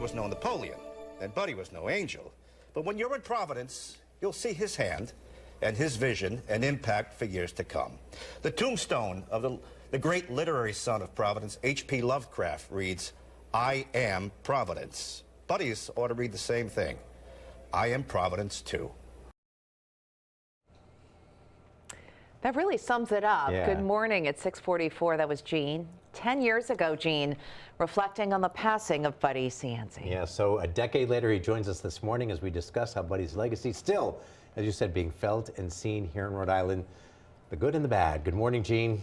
was no Napoleon, and Buddy was no angel. But when you're in Providence, you'll see his hand and his vision and impact for years to come. The tombstone of the great literary son of Providence, H.P. Lovecraft, reads, "I am Providence." Buddy's ought to read the same thing. I am Providence, too. That really sums it up. Yeah. Good morning at 6:44. That was Gene. 10 years ago, Gene, reflecting on the passing of Buddy Cianci. Yeah, so a decade later, he joins us this morning as we discuss how Buddy's legacy still, as you said, being felt and seen here in Rhode Island, the good and the bad. Good morning, Gene.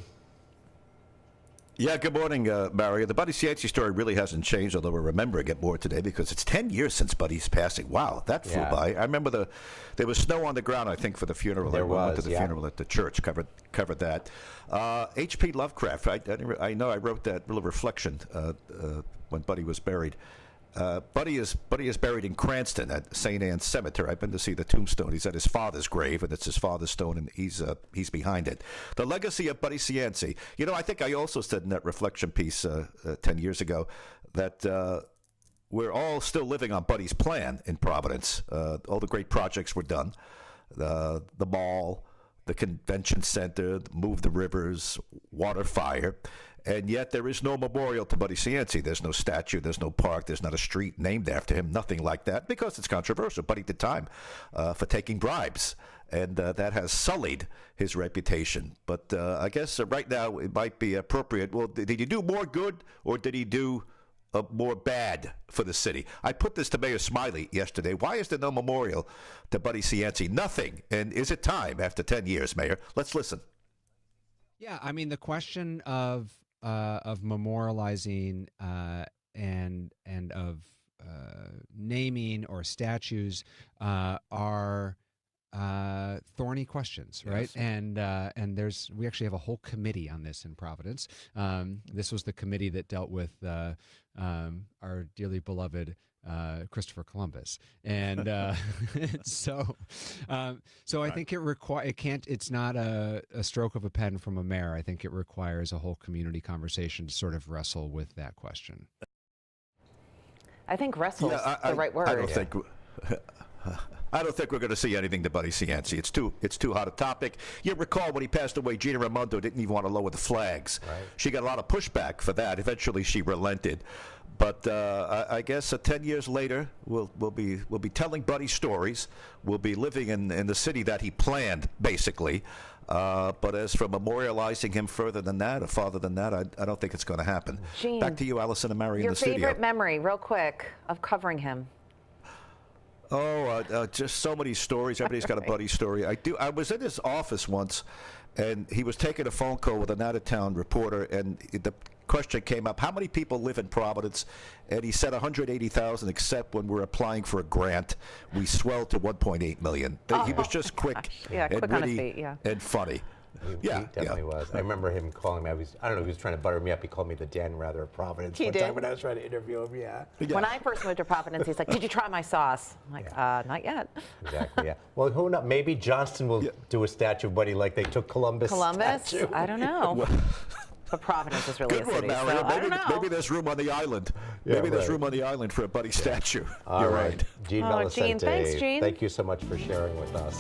Yeah, good morning, Mario. The Buddy Cianci story really hasn't changed, although we're remembering it more today because it's 10 years since Buddy's passing. Wow, that flew by. I remember there was snow on the ground, I think, for the funeral. There was, went to the funeral at the church, covered that. H.P. Lovecraft, I know I wrote that little reflection when Buddy was buried. Buddy is buried in Cranston at St. Anne's Cemetery. I've been to see the tombstone. He's at his father's grave, and it's his father's stone, and he's behind it. The legacy of Buddy Cianci. You know, I think I also said in that reflection piece 10 years ago that we're all still living on Buddy's plan in Providence. All the great projects were done. The mall, the convention center, Move the Rivers, water, fire. And yet there is no memorial to Buddy Cianci. There's no statue, there's no park, there's not a street named after him, nothing like that, because it's controversial. Buddy did time for taking bribes, and that has sullied his reputation. But I guess right now it might be appropriate. Well, did he do more good, or did he do more bad for the city? I put this to Mayor Smiley yesterday. Why is there no memorial to Buddy Cianci? Nothing. And is it time after 10 years, Mayor? Let's listen. Yeah, I mean, the question of memorializing and of naming or statues are thorny questions, right? Yes. And we actually have a whole committee on this in Providence. This was the committee that dealt with our dearly beloved Christopher Columbus, and so I think it's not a stroke of a pen from a mayor. I think it requires a whole community conversation to sort of wrestle with that question. I think wrestle is the right word. I don't think we're going to see anything to Buddy Cianci. It's too hot a topic. You recall when he passed away, Gina Raimondo didn't even want to lower the flags. Right. She got a lot of pushback for that. Eventually, she relented. But I guess 10 years later, we'll be telling Buddy stories. We'll be living in the city that he planned, basically. But as for memorializing him further than that, or farther than that, I don't think it's going to happen. Gene, back to you, Allison and Mary, in the studio. Your favorite memory, real quick, of covering him? Oh, just so many stories. Everybody's got a Buddy story. I was in his office once, and he was taking a phone call with an out-of-town reporter, and the question came up, how many people live in Providence? And he said 180,000, except when we're applying for a grant, we swell to 1.8 million. He was just quick, and quick witty, on his feet, and funny. He definitely was. I remember him calling me. I don't know if he was trying to butter me up. He called me the Dan Rather of Providence one time when I was trying to interview him. Yeah. When I first moved to Providence, he's like, "Did you try my sauce?" I'm like, "Not yet." Exactly. Yeah. Well, who knows? Maybe Johnston will do a statue of Buddy like they took Columbus. Statue. I don't know. But Providence is really Good a city, one, Mario. so I don't know. Maybe there's room on the island. Yeah, maybe there's room on the island for a Buddy statue. All You're right. Gene Valicenti. Gene, thanks, Gene. Thank you so much for sharing with us.